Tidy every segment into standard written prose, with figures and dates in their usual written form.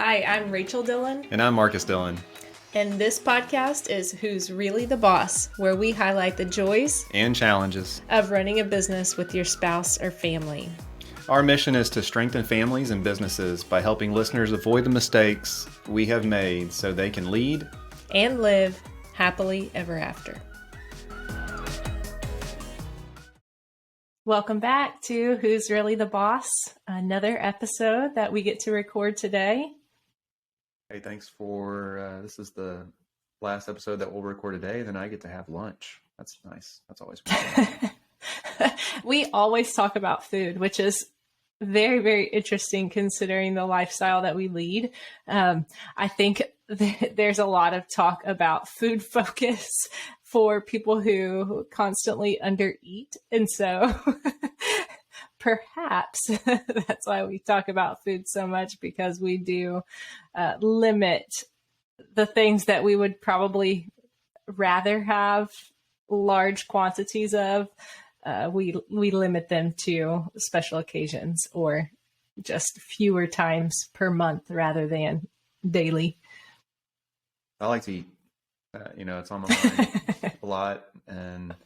Hi, I'm Rachel Dillon. And I'm Marcus Dillon. And this podcast is Who's Really the Boss, where we highlight the joys and challenges of running a business with your spouse or family. Our mission is to strengthen families and businesses by helping listeners avoid the mistakes we have made so they can lead and live happily ever after. Welcome back to Who's Really the Boss, another episode that we get to record today. Hey, thanks for, this is the last episode that we'll record today, then I get to have lunch. That's nice. That's always fun. We always talk about food, which is very, very interesting considering the lifestyle that we lead. I think there's a lot of talk about food focus for people who constantly undereat. And so perhaps that's why we talk about food so much, because we do limit the things that we would probably rather have large quantities of. We limit them to special occasions or just fewer times per month rather than daily. I like to eat. It's on my mind a lot, and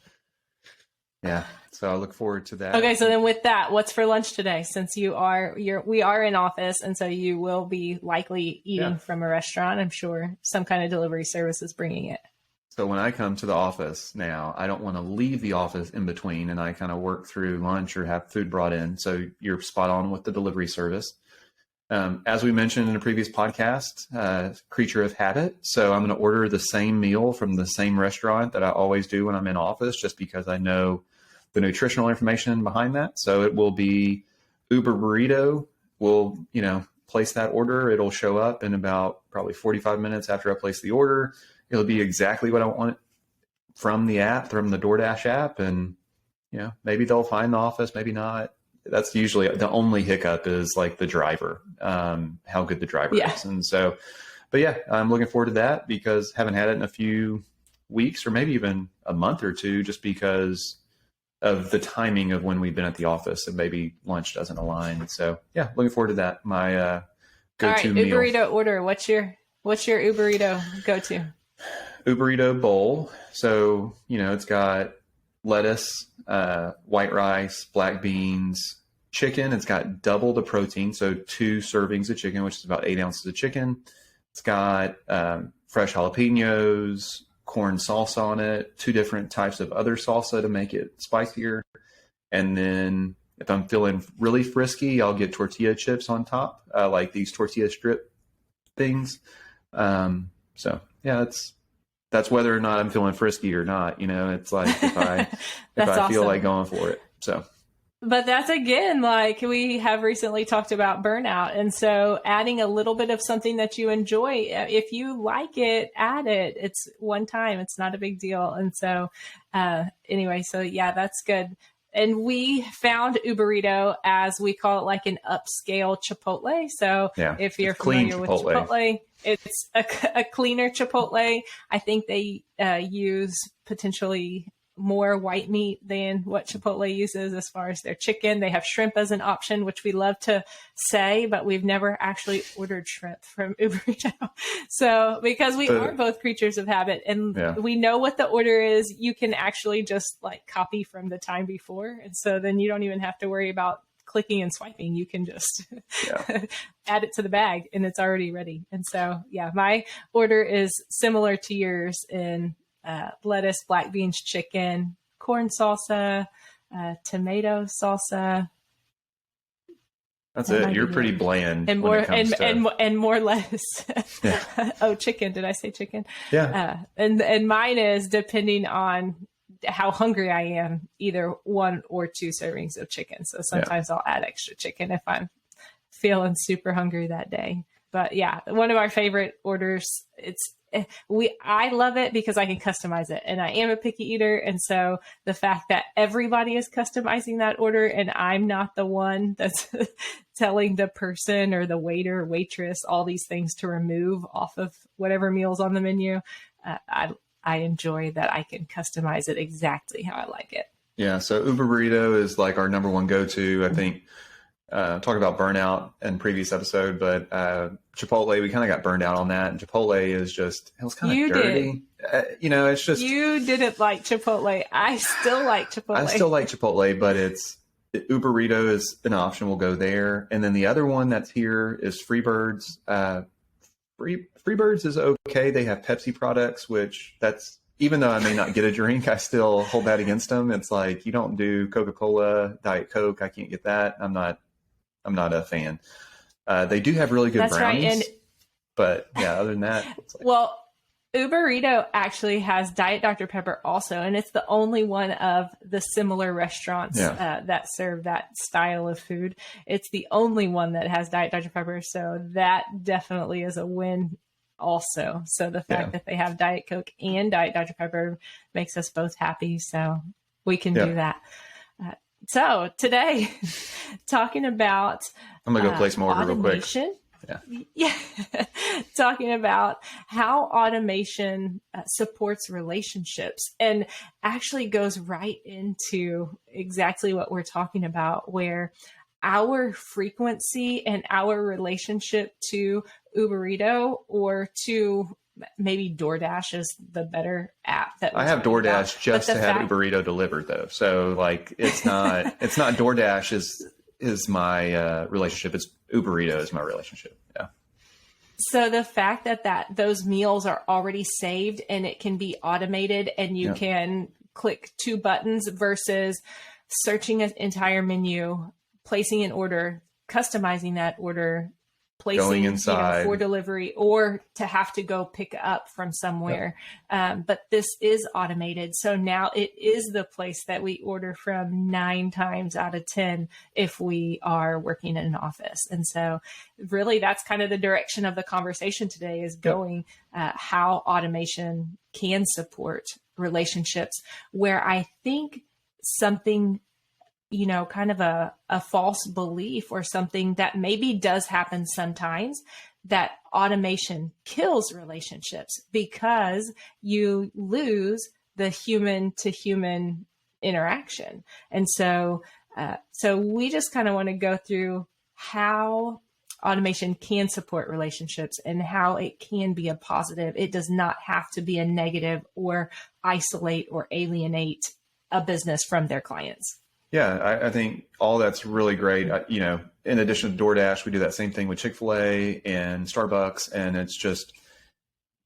yeah, so I look forward to that. Okay, so then with that, what's for lunch today? Since we are in office, and so you will be likely eating from a restaurant. I'm sure some kind of delivery service is bringing it. So when I come to the office now, I don't want to leave the office in between, and I kind of work through lunch or have food brought in. So you're spot on with the delivery service. As we mentioned in a previous podcast, creature of habit. So I'm going to order the same meal from the same restaurant that I always do when I'm in office, just because I know the nutritional information behind that. So it will be Uber Burrito. We'll, place that order. It'll show up in about probably 45 minutes after I place the order. It'll be exactly what I want from the app, from the DoorDash app. And, maybe they'll find the office, maybe not. That's usually the only hiccup is like the driver, how good the driver is. And so, but yeah, I'm looking forward to that because I haven't had it in a few weeks or maybe even a month or two, just because of the timing of when we've been at the office and maybe lunch doesn't align. So yeah, looking forward to that. My go-to meal. Uber Burrito order. What's your Uber Burrito go-to? Uber Burrito bowl. So, it's got lettuce, white rice, black beans, chicken. It's got double the protein. So 2 servings of chicken, which is about 8 ounces of chicken. It's got fresh jalapenos, corn salsa on it, 2 different types of other salsa to make it spicier. And then if I'm feeling really frisky, I'll get tortilla chips on top, like these tortilla strip things. So yeah, that's whether or not I'm feeling frisky or not. It's like if I feel like going for it. So. But that's, again, like we have recently talked about burnout. And so adding a little bit of something that you enjoy, if you like it, add it. It's one time. It's not a big deal. And so anyway, so yeah, that's good. And we found Uber Burrito, as we call it, like an upscale Chipotle. So if you're familiar with Chipotle, it's a cleaner Chipotle. I think they use potentially more white meat than what Chipotle uses as far as their chicken. They have shrimp as an option, which we love to say, but we've never actually ordered shrimp from Uber Burrito. So because we are both creatures of habit and we know what the order is, you can actually just like copy from the time before. And so then you don't even have to worry about clicking and swiping. You can just add it to the bag and it's already ready. And so, my order is similar to yours in lettuce, black beans, chicken, corn salsa, tomato salsa. That's it. You're pretty bland. And more and more lettuce. Oh, chicken. Did I say chicken? Yeah. And mine is, depending on how hungry I am, either 1 or 2 servings of chicken. So sometimes I'll add extra chicken if I'm feeling super hungry that day. But yeah, one of our favorite orders, I love it because I can customize it, and I am a picky eater. And so the fact that everybody is customizing that order and I'm not the one that's telling the person or the waiter or waitress all these things to remove off of whatever meal's on the menu, I enjoy that I can customize it exactly how I like it. Yeah. So Uber Burrito is like our number one go-to. I think talk about burnout in previous episode, but Chipotle, we kind of got burned out on that. And Chipotle is just, it was kind of dirty. It's just. You didn't like Chipotle. I still like Chipotle. I still like Chipotle, but Uberito is an option. We'll go there. And then the other one that's here is Freebirds. Freebirds is okay. They have Pepsi products, which that's, even though I may not get a drink, I still hold that against them. It's like, you don't do Coca-Cola, Diet Coke. I can't get that. I'm not a fan. They do have really good That's brownies. Right. And but yeah, other than that. It's like, well, Uberito actually has Diet Dr. Pepper also, and it's the only one of the similar restaurants that serve that style of food. It's the only one that has Diet Dr. Pepper, so that definitely is a win also. So the fact that they have Diet Coke and Diet Dr. Pepper makes us both happy, so we can do that. So today, talking about I'm going to go place my order real quick. Yeah. Talking about how automation supports relationships and actually goes right into exactly what we're talking about, where our frequency and our relationship to Uberito or to maybe DoorDash is the better app that I have DoorDash just to have Uberito delivered though. So like, it's not DoorDash is my relationship. It's Uberito is my relationship. Yeah. So the fact that those meals are already saved and it can be automated and you can click 2 buttons versus searching an entire menu, placing an order, customizing that order, placing inside for delivery, or to have to go pick up from somewhere. But this is automated. So now it is the place that we order from 9 times out of 10 if we are working in an office. And so really that's kind of the direction of the conversation today is going how automation can support relationships, where I think something kind of a false belief or something that maybe does happen sometimes, that automation kills relationships because you lose the human to human interaction. And so we just kind of want to go through how automation can support relationships and how it can be a positive. It does not have to be a negative or isolate or alienate a business from their clients. Yeah, I think all that's really great. In addition to DoorDash, we do that same thing with Chick-fil-A and Starbucks, and it's just,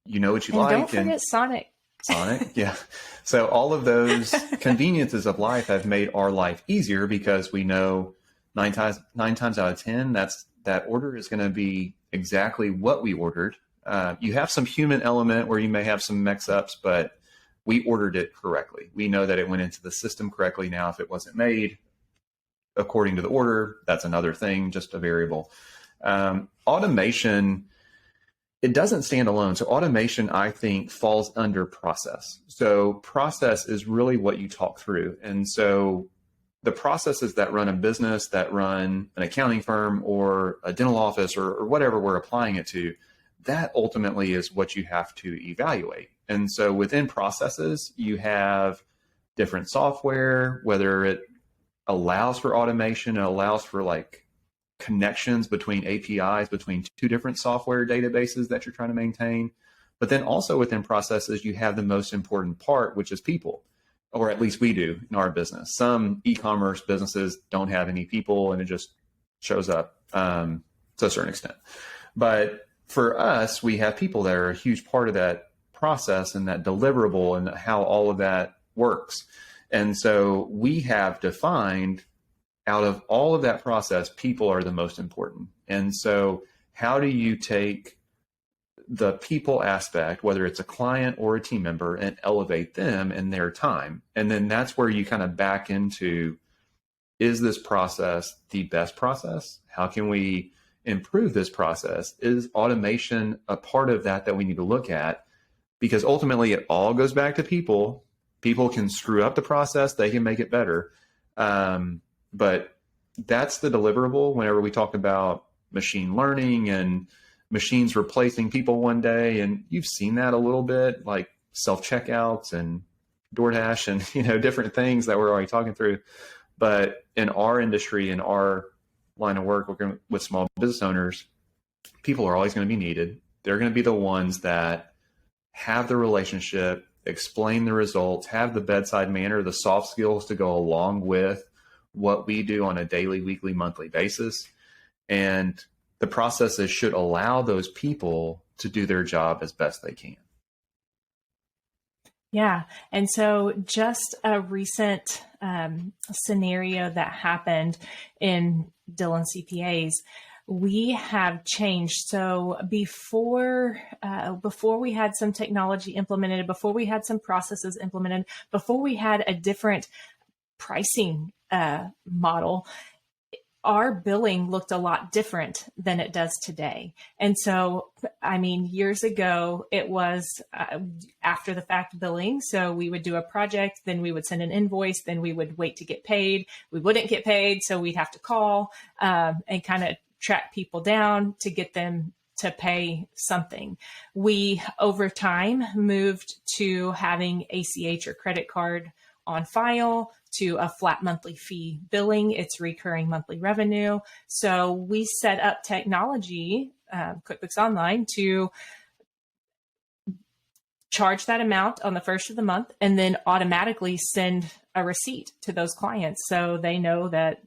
what you like. Don't forget Sonic. Sonic, yeah. So all of those conveniences of life have made our life easier because we know 9 times out of 10, that order is going to be exactly what we ordered. You have some human element where you may have some mix-ups, but we ordered it correctly. We know that it went into the system correctly. Now, if it wasn't made according to the order, that's another thing, just a variable. Automation, it doesn't stand alone. So automation, I think, falls under process. So process is really what you talk through. And so the processes that run a business, that run an accounting firm or a dental office or whatever we're applying it to, that ultimately is what you have to evaluate. And so within processes, you have different software, whether it allows for automation, it allows for like connections between APIs, between 2 different software databases that you're trying to maintain. But then also within processes, you have the most important part, which is people, or at least we do in our business. Some e-commerce businesses don't have any people and it just shows up to a certain extent. But for us, we have people that are a huge part of that process and that deliverable and how all of that works. And so we have defined out of all of that process, people are the most important. And so how do you take the people aspect, whether it's a client or a team member, and elevate them in their time? And then that's where you kind of back into, is this process the best process? How can we improve this process? Is automation a part of that we need to look at? Because ultimately it all goes back to people. People can screw up the process, they can make it better. But that's the deliverable whenever we talk about machine learning and machines replacing people one day. And you've seen that a little bit, like self-checkouts and DoorDash and, different things that we're already talking through. But in our industry, in our line of work, working with small business owners, people are always going to be needed. They're going to be the ones that have the relationship, explain the results, have the bedside manner, the soft skills to go along with what we do on a daily, weekly, monthly basis. And the processes should allow those people to do their job as best they can. Yeah. And so just a recent scenario that happened in Dillon CPAs, we have changed. So before we had some technology implemented, before we had some processes implemented, before we had a different pricing model, our billing looked a lot different than it does today. And so, I mean, years ago, it was after the fact billing. So we would do a project, then we would send an invoice, then we would wait to get paid. We wouldn't get paid, so we'd have to call and kind of track people down to get them to pay something. We, over time, moved to having ACH or credit card on file, to a flat monthly fee billing. It's recurring monthly revenue. So we set up technology, QuickBooks Online, to charge that amount on the first of the month and then automatically send a receipt to those clients so they know that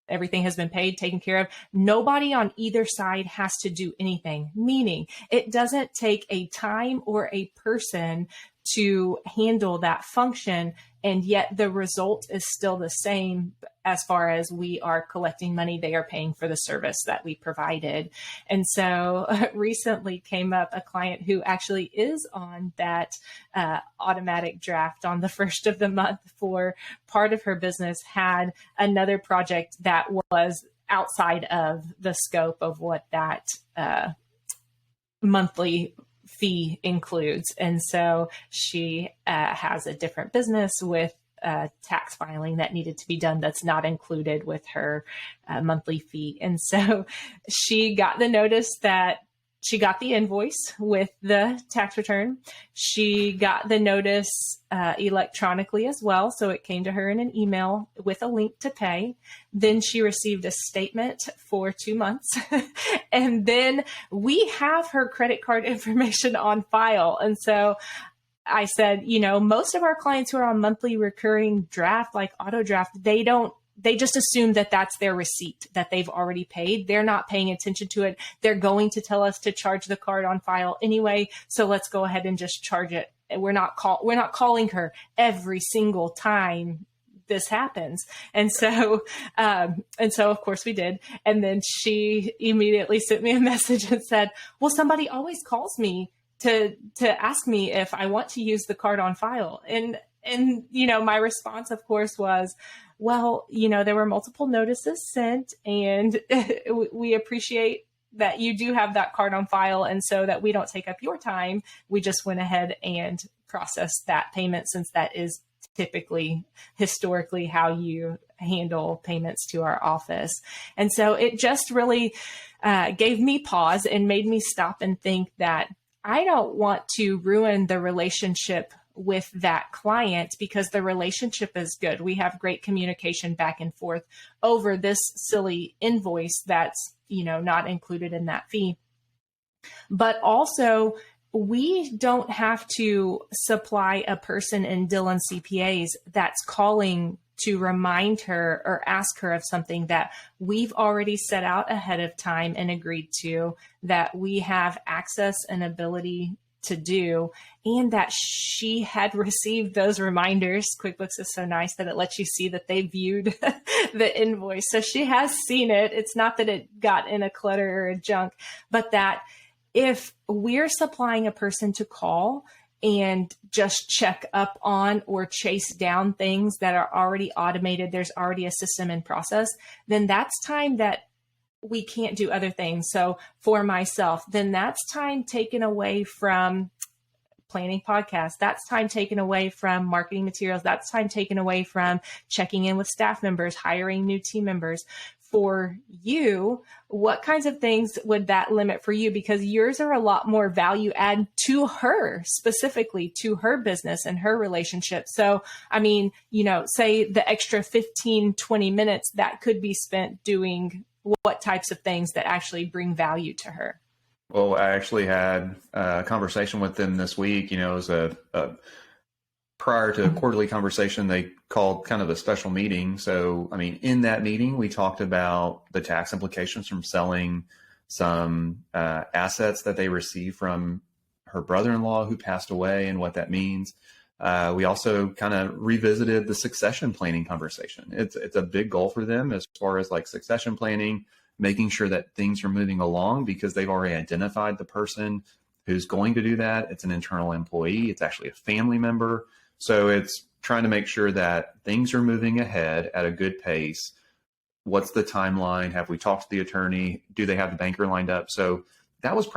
everything has been paid, taken care of. Nobody on either side has to do anything, meaning it doesn't take a time or a person to handle that function, and yet the result is still the same as far as we are collecting money, they are paying for the service that we provided. And so recently came up a client who actually is on that automatic draft on the first of the month for part of her business, had another project that was outside of the scope of what that monthly fee includes. And so she has a different business with tax filing that needed to be done that's not included with her monthly fee. And so she got the notice that she got the invoice with the tax return. She got the notice electronically as well. So it came to her in an email with a link to pay. Then she received a statement for 2 months. And then we have her credit card information on file. And so I said, most of our clients who are on monthly recurring draft, like auto draft, they just assume that that's their receipt that they've already paid. They're not paying attention to it. They're going to tell us to charge the card on file anyway. So let's go ahead and just charge it. We're not calling her every single time this happens. And so of course we did. And then she immediately sent me a message and said, well, somebody always calls me to ask me if I want to use the card on file. And my response, of course, was, well, there were multiple notices sent, and we appreciate that you do have that card on file. And so that we don't take up your time, we just went ahead and processed that payment, since that is typically historically how you handle payments to our office. And so it just really gave me pause and made me stop and think that I don't want to ruin the relationship with that client, because the relationship is good. We have great communication back and forth over this silly invoice that's, not included in that fee. But also, we don't have to supply a person in Dillon CPAs that's calling to remind her or ask her of something that we've already set out ahead of time and agreed to, that we have access and ability to do, and that she had received those reminders. QuickBooks is so nice that it lets you see that they viewed the invoice. So she has seen it. It's not that it got in a clutter or a junk, but that if we're supplying a person to call and just check up on or chase down things that are already automated, there's already a system in process, then that's time that we can't do other things. So for myself, then that's time taken away from planning podcasts. That's time taken away from marketing materials. That's time taken away from checking in with staff members, hiring new team members. for you, what kinds of things would that limit for you? Because yours are a lot more value add to her, specifically to her business and her relationship. So, I mean, say the extra 15, 20 minutes that could be spent doing what types of things that actually bring value to her. Well, I actually had a conversation with them this week. It was a prior to a quarterly conversation, they called kind of a special meeting. So, I mean, in that meeting, we talked about the tax implications from selling some assets that they received from her brother-in-law who passed away and what that means. We also kind of revisited the succession planning conversation. It's a big goal for them as far as like succession planning, making sure that things are moving along because they've already identified the person who's going to do that. It's an internal employee. It's actually a family member. So it's trying to make sure that things are moving ahead at a good pace. What's the timeline? Have we talked to the attorney? Do they have the banker lined up? So that was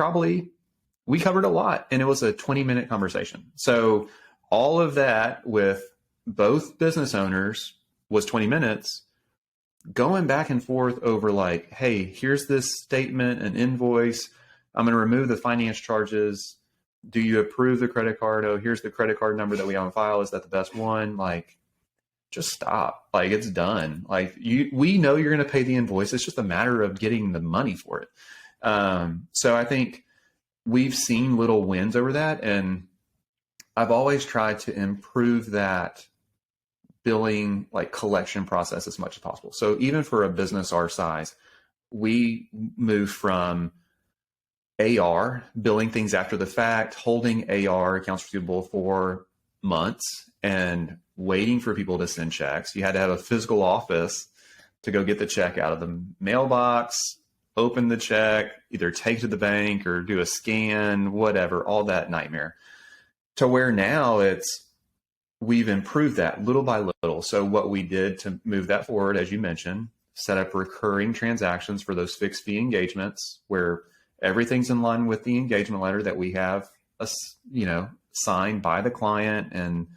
we covered a lot, and it was a 20-minute conversation. So all of that with both business owners was 20 minutes going back and forth over like, hey, here's this statement, an invoice. I'm going to remove the finance charges. Do you approve the credit card? Oh, here's the credit card number that we have on file. Is that the best one? Like, just stop. Like, it's done. Like, we know you're going to pay the invoice. It's just a matter of getting the money for it. So I think we've seen little wins over that. And I've always tried to improve that billing, like collection process as much as possible. So even for a business our size, we move from AR, billing things after the fact, holding AR, accounts receivable, for months and waiting for people to send checks. You had to have a physical office to go get the check out of the mailbox, open the check, either take it to the bank or do a scan, whatever, all that nightmare. To where now we've improved that little by little. So what we did to move that forward, as you mentioned, set up recurring transactions for those fixed fee engagements where everything's in line with the engagement letter that we have, signed by the client, and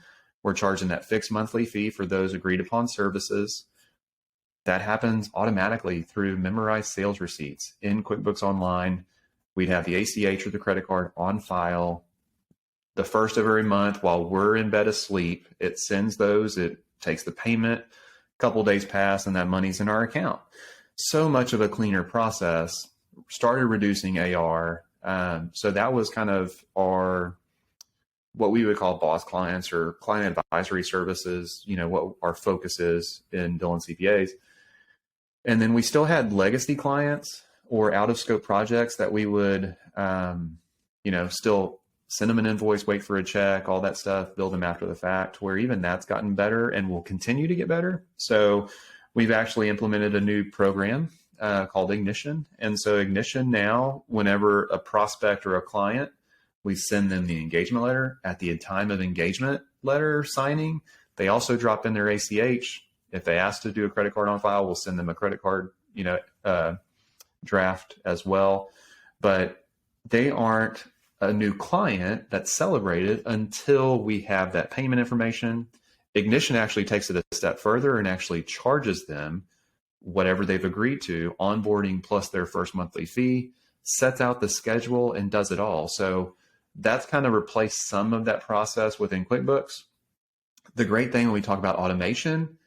we're charging that fixed monthly fee for those agreed upon services. That happens automatically through memorized sales receipts in QuickBooks Online. We'd have the ACH or the credit card on file. The first of every month, while we're in bed asleep, it sends those. It takes the payment. A couple days pass, and that money's in our account. So much of a cleaner process. Started reducing AR. So that was kind of what we would call boss clients or client advisory services, what our focus is in Dillon CPAs. And then we still had legacy clients or out of scope projects that we would, still send them an invoice, wait for a check, all that stuff, bill them after the fact, where even that's gotten better and will continue to get better. So we've actually implemented a new program called Ignition. And so Ignition now, whenever a prospect or a client, we send them the engagement letter. At the time of engagement letter signing, they also drop in their ACH. If they ask to do a credit card on file, we'll send them a credit card, draft as well. But they aren't a new client that's celebrated until we have that payment information. Ignition actually takes it a step further and actually charges them whatever they've agreed to, onboarding plus their first monthly fee, sets out the schedule, and does it all. So that's kind of replaced some of that process within QuickBooks. The great thing when we talk about automation,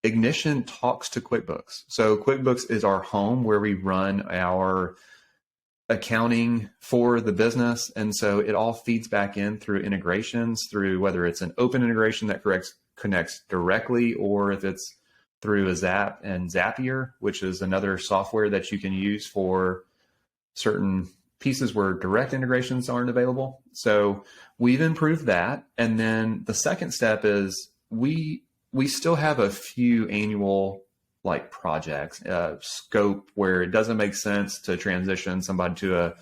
Ignition talks to QuickBooks. So QuickBooks is our home where we run our accounting for the business. And so it all feeds back in through integrations, through whether it's an open integration that connects directly, or if it's through a Zap and Zapier, which is another software that you can use for certain pieces where direct integrations aren't available. So we've improved that. And then the second step is we still have a few annual projects, scope where it doesn't make sense to transition somebody to a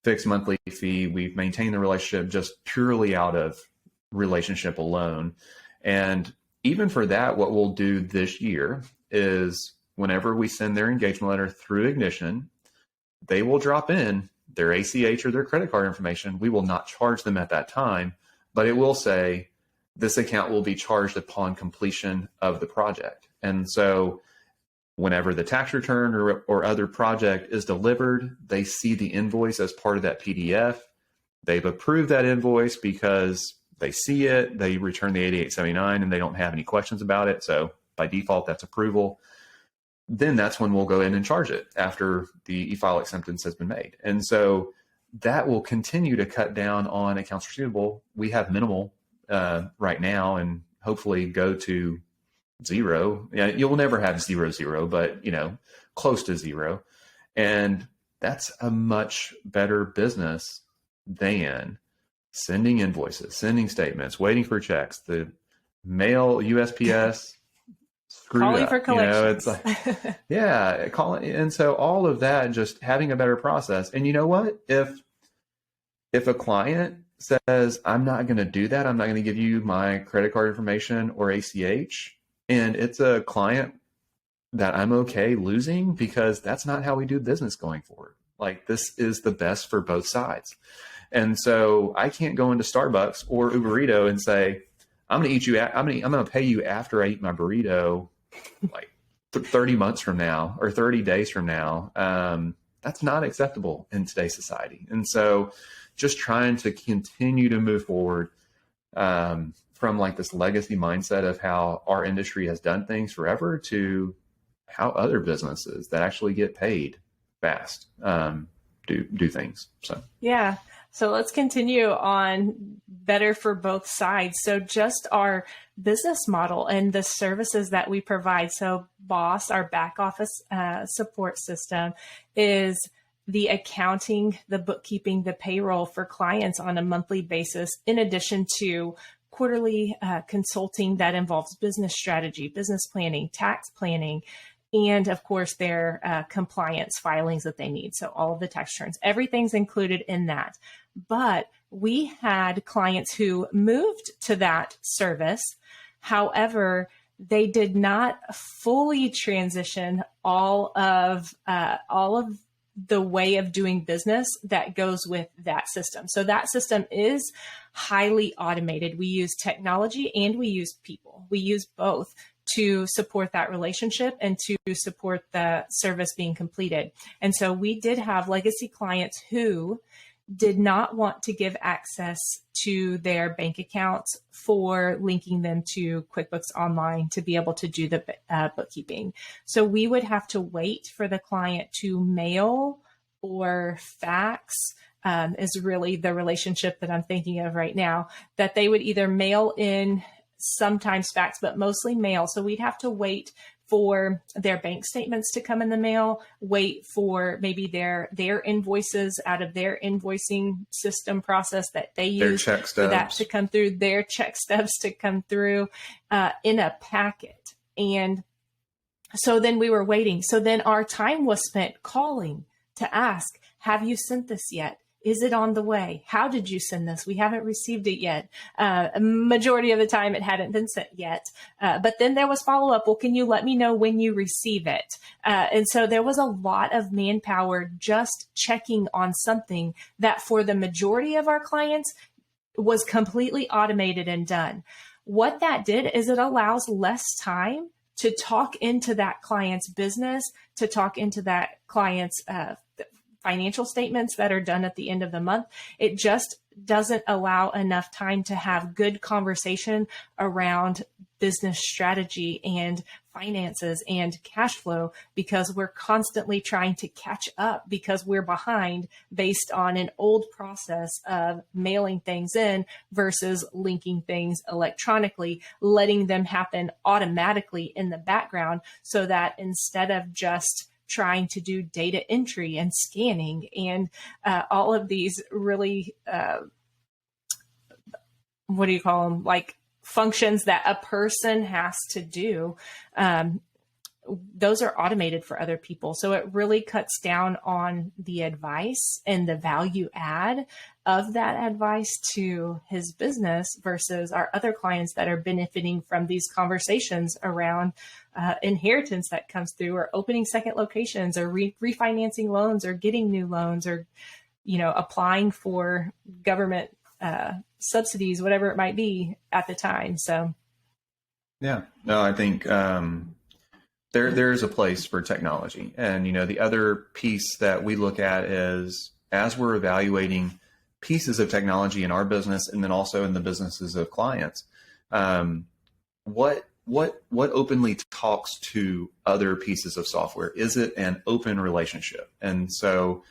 fixed monthly fee. We've maintained the relationship just purely out of relationship alone. And even for that, what we'll do this year is whenever we send their engagement letter through Ignition, they will drop in their ACH or their credit card information. We will not charge them at that time, but it will say this account will be charged upon completion of the project. And so whenever the tax return or other project is delivered, they see the invoice as part of that PDF. They've approved that invoice because they see it, they return the 8879 and they don't have any questions about it. So by default, that's approval. Then that's when we'll go in and charge it after the e-file acceptance has been made. And so that will continue to cut down on accounts receivable. We have minimal right now and hopefully go to zero. Yeah, you'll never have 0, but close to zero. And that's a much better business than sending invoices, sending statements, waiting for checks, the mail, USPS, calling for collections. It's like, yeah, calling. And so all of that, just having a better process. And you know what? If a client says, I'm not going to do that, I'm not going to give you my credit card information or ACH, and it's a client that I'm okay losing because that's not how we do business going forward. Like, this is the best for both sides. And so I can't go into Starbucks or Uber Eats and say, I'm going to pay you after I eat my burrito, like 30 months from now or 30 days from now. That's not acceptable in today's society. And so just trying to continue to move forward from like this legacy mindset of how our industry has done things forever to how other businesses that actually get paid fast do things. So yeah. So let's continue on better for both sides. So just our business model and the services that we provide. So BOSS, our back office support system, is the accounting, the bookkeeping, the payroll for clients on a monthly basis, in addition to quarterly consulting that involves business strategy, business planning, tax planning, and of course their compliance filings that they need. So all of the tax returns, everything's included in that. But we had clients who moved to that service. However, they did not fully transition all of the way of doing business that goes with that system. So that system is highly automated. We use technology and we use people. We use both to support that relationship and to support the service being completed. And so we did have legacy clients who did not want to give access to their bank accounts for linking them to QuickBooks Online to be able to do the bookkeeping. So we would have to wait for the client to mail or fax, is really the relationship that I'm thinking of right now, that they would either mail in, sometimes fax, but mostly mail. So we'd have to wait for their bank statements to come in the mail, wait for maybe their invoices out of their invoicing system process that they use for that to come through, their check stubs to come through in a packet. And so then we were waiting. So then our time was spent calling to ask, have you sent this yet? Is it on the way? How did you send this? We haven't received it yet. A majority of the time it hadn't been sent yet. But then there was follow-up. Well, can you let me know when you receive it? And so there was a lot of manpower just checking on something that for the majority of our clients was completely automated and done. What that did is it allows less time to talk into that client's business, to talk into that client's financial statements that are done at the end of the month. It just doesn't allow enough time to have good conversation around business strategy and finances and cash flow, because we're constantly trying to catch up because we're behind based on an old process of mailing things in versus linking things electronically, letting them happen automatically in the background so that instead of just trying to do data entry and scanning and all of these really, what do you call them? Like functions that a person has to do. Those are automated for other people. So it really cuts down on the advice and the value add of that advice to his business versus our other clients that are benefiting from these conversations around inheritance that comes through, or opening second locations, or refinancing loans, or getting new loans, or, applying for government subsidies, whatever it might be at the time. So. Yeah, no, I think, there's a place for technology. And, the other piece that we look at is as we're evaluating pieces of technology in our business and then also in the businesses of clients, what openly talks to other pieces of software? Is it an open relationship? And so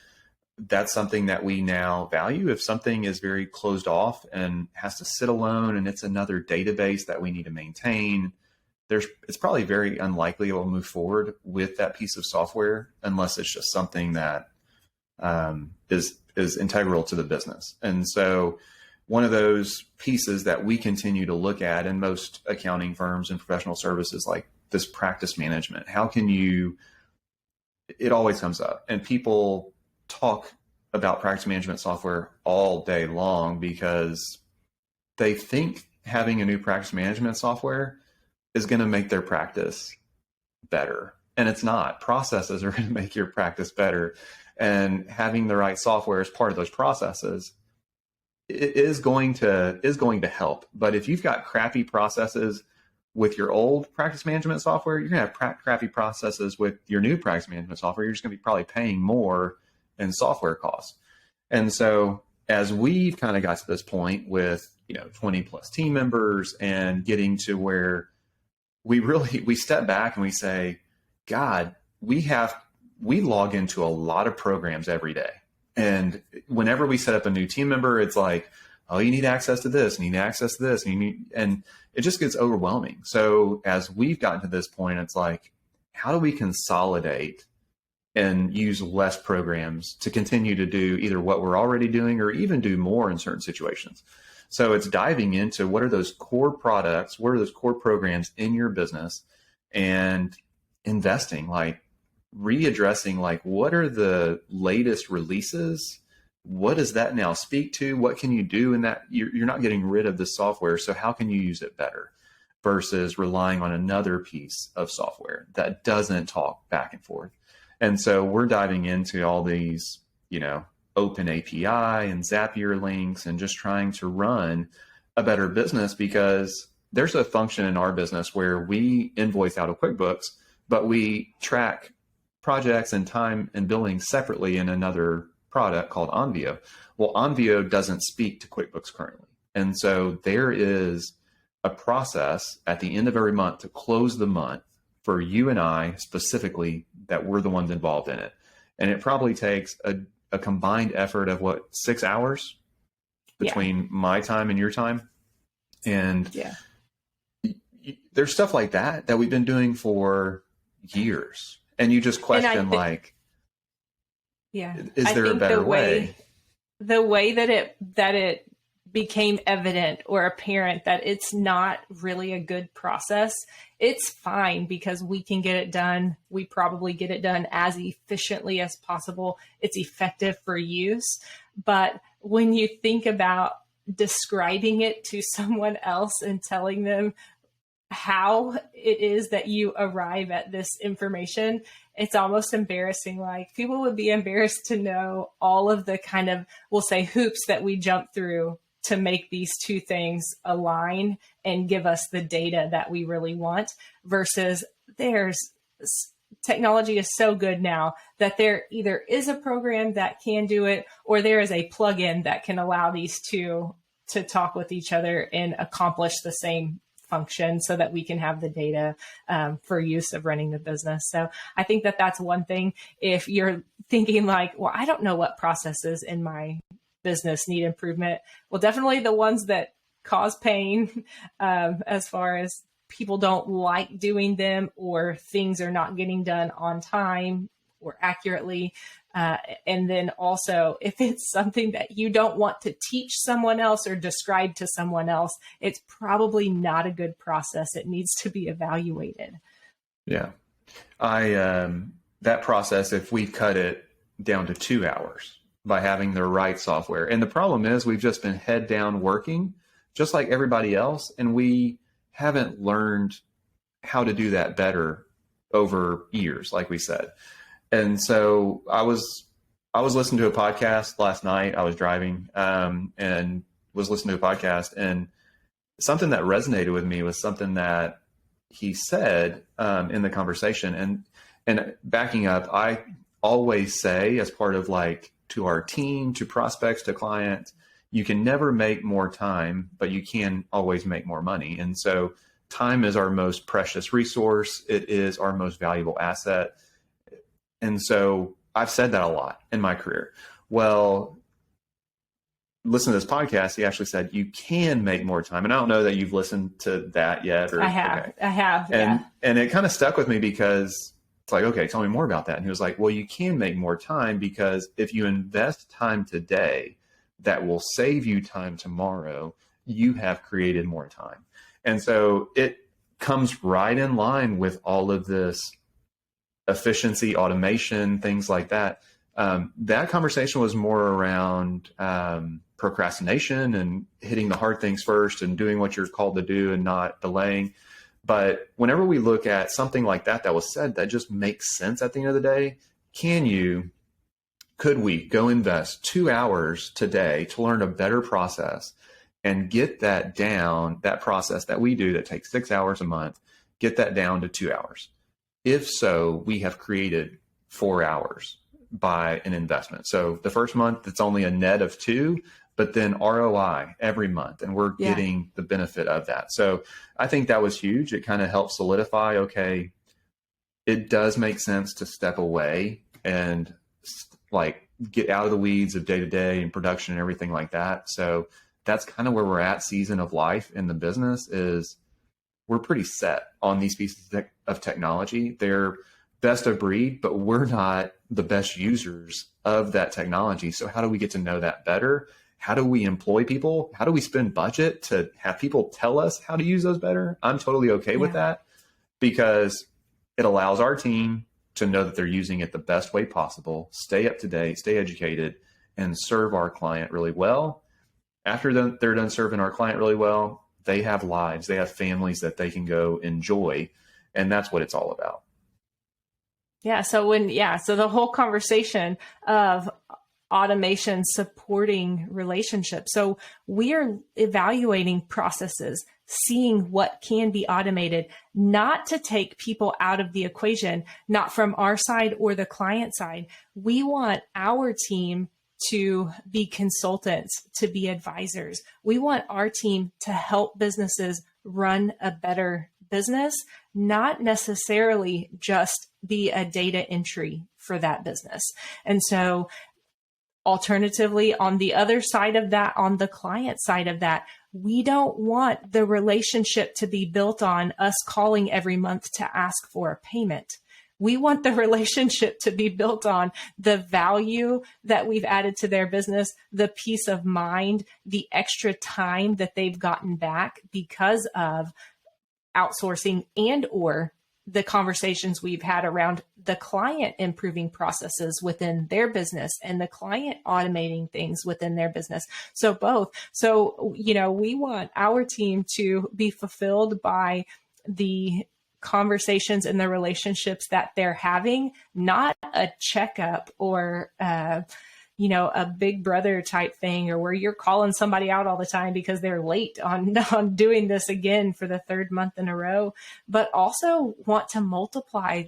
that's something that we now value. If something is very closed off and has to sit alone and it's another database that we need to maintain, it's probably very unlikely it will move forward with that piece of software unless it's just something that is integral to the business. And so one of those pieces that we continue to look at in most accounting firms and professional services, like this practice management, it always comes up, and people talk about practice management software all day long because they think having a new practice management software is going to make their practice better. And it's not. Processes are going to make your practice better. And having the right software as part of those processes is going to help. But if you've got crappy processes with your old practice management software, you're going to have crappy processes with your new practice management software. You're just going to be probably paying more in software costs. And so as we've kind of got to this point with 20 plus team members and getting to where we step back and we say, God, we log into a lot of programs every day. And whenever we set up a new team member, it's like, oh, you need access to this, and you need access to this, and it just gets overwhelming. So as we've gotten to this point, it's like, how do we consolidate and use less programs to continue to do either what we're already doing or even do more in certain situations? So it's diving into what are those core products, what are those core programs in your business, and investing, like readdressing, like what are the latest releases? What does that now speak to? What can you do in that? You're not getting rid of the software, so how can you use it better versus relying on another piece of software that doesn't talk back and forth? And so we're diving into all these, open API and Zapier links and just trying to run a better business, because there's a function in our business where we invoice out of QuickBooks, but we track projects and time and billing separately in another product called Onvio. Well, Onvio doesn't speak to QuickBooks currently. And so there is a process at the end of every month to close the month for you and I specifically, that we're the ones involved in it. And it probably takes a combined effort of 6 hours between my time and your time. And there's stuff like that we've been doing for years. And you just question is there a better way? The way that it became evident or apparent that it's not really a good process, it's fine because we can get it done. We probably get it done as efficiently as possible. It's effective for use. But when you think about describing it to someone else and telling them how it is that you arrive at this information, it's almost embarrassing. Like, people would be embarrassed to know all of the kind of, we'll say, hoops that we jump through to make these two things align and give us the data that we really want, versus technology is so good now that there either is a program that can do it, or there is a plugin that can allow these two to talk with each other and accomplish the same function so that we can have the data for use of running the business. So I think that that's one thing. If you're thinking like, well, I don't know what processes in my business need improvement. Well, definitely the ones that cause pain, as far as people don't like doing them, or things are not getting done on time or accurately. And then also, if it's something that you don't want to teach someone else or describe to someone else, it's probably not a good process. It needs to be evaluated. Yeah. That process, if we cut it down to 2 hours by having the right software. And the problem is we've just been head down working just like everybody else. And we haven't learned how to do that better over years, like we said. And so I was listening to a podcast last night. I was driving and was listening to a podcast, and something that resonated with me was something that he said in the conversation, and backing up, I always say as part of like to our team, to prospects, to clients, you can never make more time, but you can always make more money. And so time is our most precious resource. It is our most valuable asset. And so I've said that a lot in my career. Well, listen to this podcast, he actually said you can make more time. And I don't know that you've listened to that yet. Or, I have. okay. I have. And it kind of stuck with me because it's like, okay, tell me more about that. And he was like, well, you can make more time because if you invest time today, that will save you time tomorrow, you have created more time. And so it comes right in line with all of this efficiency, automation, things like that. That conversation was more around procrastination and hitting the hard things first and doing what you're called to do and not delaying. But whenever we look at something like that was said, that just makes sense at the end of the day. Could we go invest 2 hours today to learn a better process and get that down, that process that we do that takes 6 hours a month, get that down to 2 hours? If so, we have created 4 hours by an investment. So the first month, it's only a net of 2, but then ROI every month, and we're getting the benefit of that. So I think that was huge. It kind of helped solidify, okay, it does make sense to step away and like get out of the weeds of day to day and production and everything like that. So that's kind of where we're at season of life in the business is we're pretty set on these pieces of technology. They're best of breed, but we're not the best users of that technology. So how do we get to know that better? How do we employ people? How do we spend budget to have people tell us how to use those better? I'm totally okay with that because it allows our team to know that they're using it the best way possible, stay up to date, stay educated, and serve our client really well. After they're done serving our client really well, they have lives, they have families that they can go enjoy. And that's what it's all about. Yeah. So the whole conversation of automation supporting relationships. So we are evaluating processes, seeing what can be automated, not to take people out of the equation, not from our side or the client side. We want our team to be consultants, to be advisors. We want our team to help businesses run a better business, not necessarily just be a data entry for that business. And so alternatively, on the other side of that, on the client side of that, we don't want the relationship to be built on us calling every month to ask for a payment. We want the relationship to be built on the value that we've added to their business, the peace of mind, the extra time that they've gotten back because of outsourcing and or the conversations we've had around the client improving processes within their business and the client automating things within their business. So both. So, we want our team to be fulfilled by the conversations and the relationships that they're having, not a checkup or, a big brother type thing, or where you're calling somebody out all the time because they're late on doing this again for the third month in a row, but also want to multiply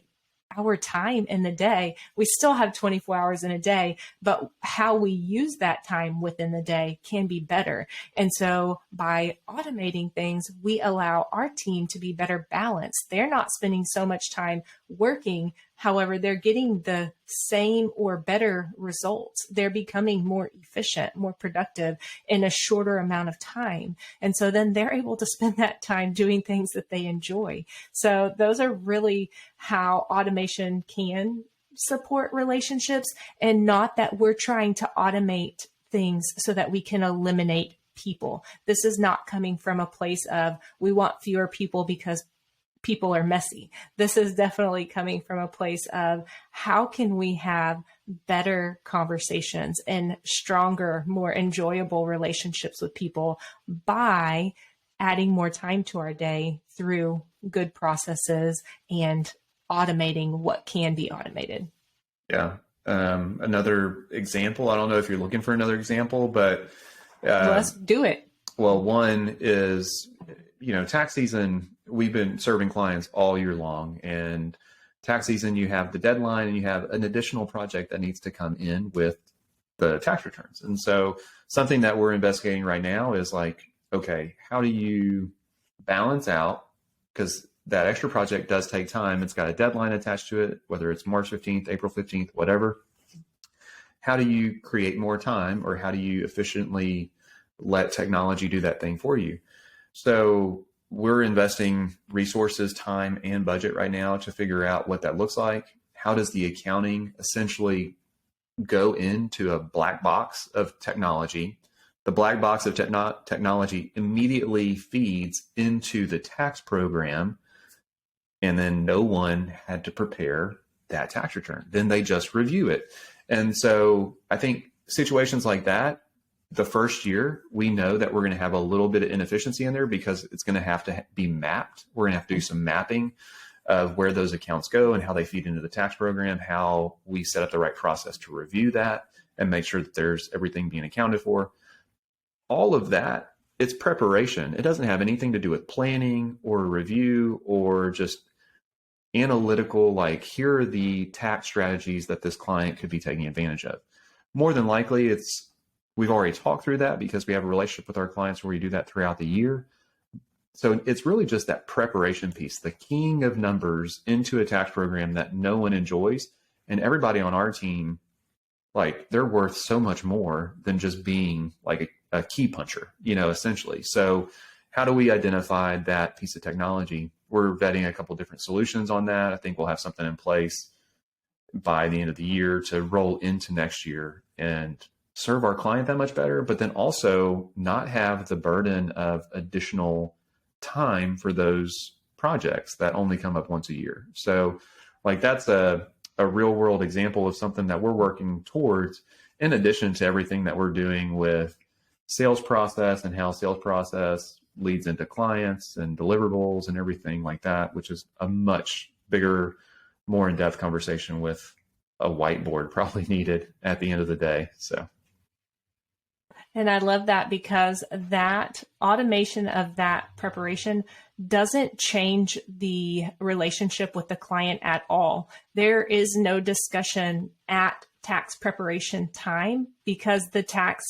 our time in the day. We still have 24 hours in a day, but how we use that time within the day can be better. And so by automating things, we allow our team to be better balanced. They're not spending so much time working. However, they're getting the same or better results. They're becoming more efficient, more productive in a shorter amount of time. And so then they're able to spend that time doing things that they enjoy. So those are really how automation can support relationships, and not that we're trying to automate things so that we can eliminate people. This is not coming from a place of we want fewer people because people are messy. This is definitely coming from a place of how can we have better conversations and stronger, more enjoyable relationships with people by adding more time to our day through good processes and automating what can be automated. Yeah. Another example, I don't know if you're looking for another example, but let's do it. Well, one is, tax season we've been serving clients all year long, and tax season, you have the deadline and you have an additional project that needs to come in with the tax returns. And so something that we're investigating right now is like, okay, how do you balance out, because that extra project does take time. It's got a deadline attached to it, whether it's March 15th, April 15th, whatever. How do you create more time, or how do you efficiently let technology do that thing for you? So we're investing resources, time, and budget right now to figure out what that looks like. How does the accounting essentially go into a black box of technology? The black box of technology immediately feeds into the tax program, and then no one had to prepare that tax return. Then they just review it. And so I think situations like that, the first year, we know that we're going to have a little bit of inefficiency in there because it's going to have to be mapped. We're going to have to do some mapping of where those accounts go and how they feed into the tax program, how we set up the right process to review that and make sure that there's everything being accounted for. All of that, it's preparation. It doesn't have anything to do with planning or review or just analytical, like, here are the tax strategies that this client could be taking advantage of. More than likely, we've already talked through that because we have a relationship with our clients where we do that throughout the year. So it's really just that preparation piece, the keying of numbers into a tax program that no one enjoys. And everybody on our team, like, they're worth so much more than just being like a key puncher, essentially. So how do we identify that piece of technology? We're vetting a couple different solutions on that. I think we'll have something in place by the end of the year to roll into next year and serve our client that much better, but then also not have the burden of additional time for those projects that only come up once a year. So like, that's a real world example of something that we're working towards, in addition to everything that we're doing with sales process and how sales process leads into clients and deliverables and everything like that, which is a much bigger, more in-depth conversation with a whiteboard probably needed at the end of the day. So. And I love that, because that automation of that preparation doesn't change the relationship with the client at all. There is no discussion at tax preparation time, because the tax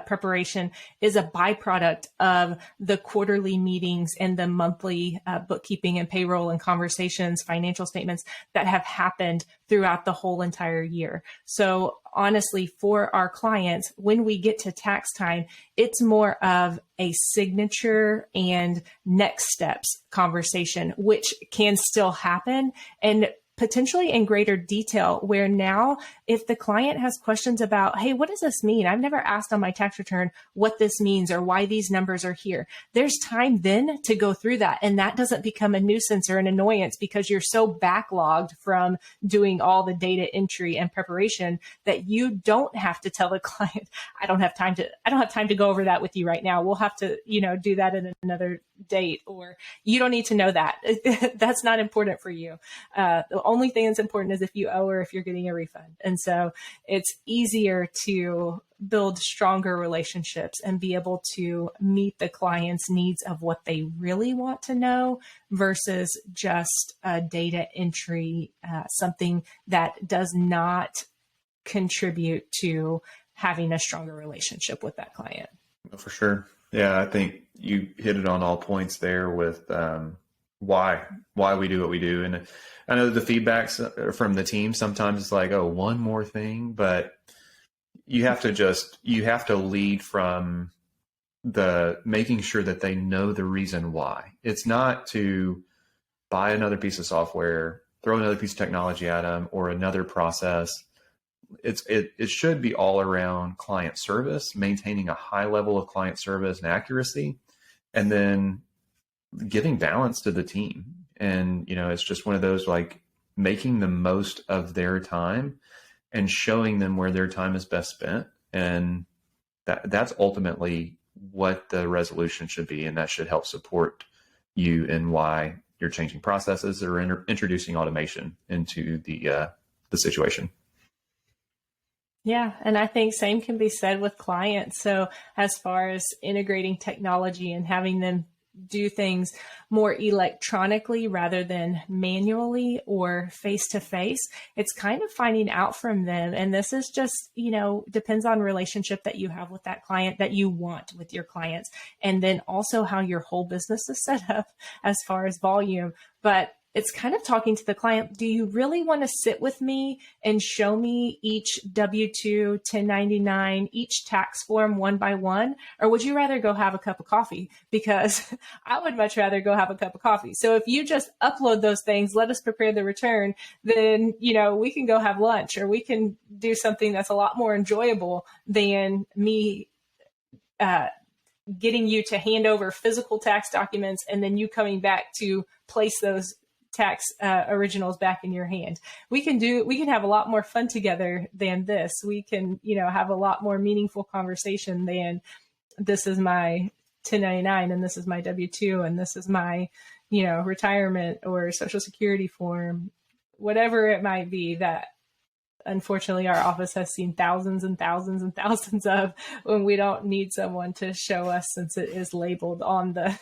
preparation is a byproduct of the quarterly meetings and the monthly bookkeeping and payroll and conversations, financial statements that have happened throughout the whole entire year. So honestly, for our clients, when we get to tax time, it's more of a signature and next steps conversation, which can still happen, and potentially in greater detail, where now if the client has questions about, hey, what does this mean? I've never asked on my tax return what this means or why these numbers are here. There's time then to go through that. And that doesn't become a nuisance or an annoyance, because you're so backlogged from doing all the data entry and preparation that you don't have to tell the client, I don't have time to go over that with you right now. We'll have to, do that in another date, or you don't need to know that. That's not important for you. The only thing that's important is if you owe or if you're getting a refund. And so it's easier to build stronger relationships and be able to meet the client's needs of what they really want to know versus just a data entry, something that does not contribute to having a stronger relationship with that client. For sure. Yeah, I think you hit it on all points there with why we do what we do. And I know the feedbacks from the team sometimes it's like, oh, one more thing, but you have to lead from the making sure that they know the reason why. It's not to buy another piece of software, throw another piece of technology at them, or another process. It should be all around client service, maintaining a high level of client service and accuracy, and then giving balance to the team. And, it's just one of those, like, making the most of their time and showing them where their time is best spent. And that's ultimately what the resolution should be. And that should help support you in why you're changing processes or introducing automation into the situation. Yeah. And I think same can be said with clients. So as far as integrating technology and having them do things more electronically rather than manually or face to face. It's kind of finding out from them. And this is just, depends on relationship that you have with that client, that you want with your clients. And then also how your whole business is set up as far as volume. But it's kind of talking to the client. Do you really want to sit with me and show me each W-2, 1099, each tax form one by one? Or would you rather go have a cup of coffee? Because I would much rather go have a cup of coffee. So if you just upload those things, let us prepare the return, then, we can go have lunch, or we can do something that's a lot more enjoyable than me getting you to hand over physical tax documents and then you coming back to place those tax originals back in your hand. We can have a lot more fun together than this. We can, have a lot more meaningful conversation than this is my 1099 and this is my W-2 and this is my, retirement or social security form, whatever it might be that unfortunately our office has seen thousands and thousands and thousands of, when we don't need someone to show us since it is labeled on the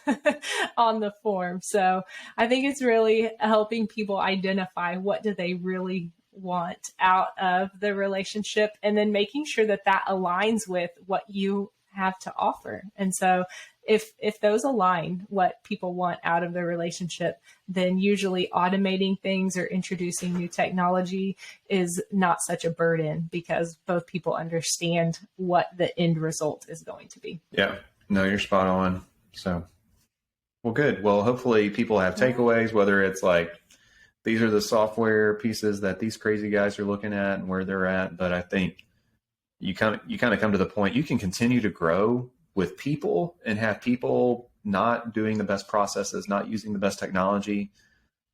on the form. So I think it's really helping people identify what do they really want out of the relationship, and then making sure that that aligns with what you have to offer. And so if those align what people want out of their relationship, then usually automating things or introducing new technology is not such a burden, because both people understand what the end result is going to be. Yeah, no, you're spot on. So, well, good. Well, hopefully people have takeaways, whether it's like, these are the software pieces that these crazy guys are looking at and where they're at. But I think you kind of come to the point, you can continue to grow with people and have people not doing the best processes, not using the best technology.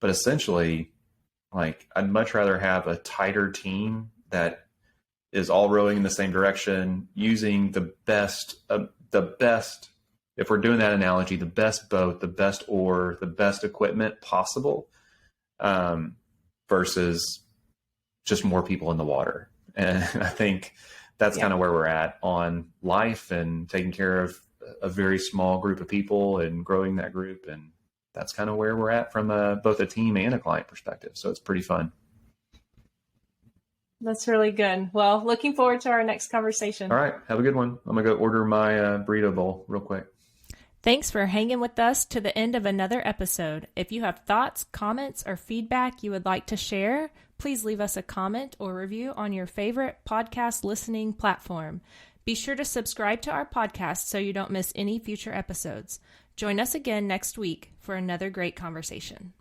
But essentially, like, I'd much rather have a tighter team that is all rowing in the same direction, using the best, if we're doing that analogy, the best boat, the best oar, the best equipment possible, versus just more people in the water. And I think that's kind of where we're at on life and taking care of a very small group of people and growing that group. And that's kind of where we're at from both a team and a client perspective. So it's pretty fun. That's really good. Well, looking forward to our next conversation. All right. Have a good one. I'm going to go order my burrito bowl real quick. Thanks for hanging with us to the end of another episode. If you have thoughts, comments, or feedback you would like to share, please leave us a comment or review on your favorite podcast listening platform. Be sure to subscribe to our podcast so you don't miss any future episodes. Join us again next week for another great conversation.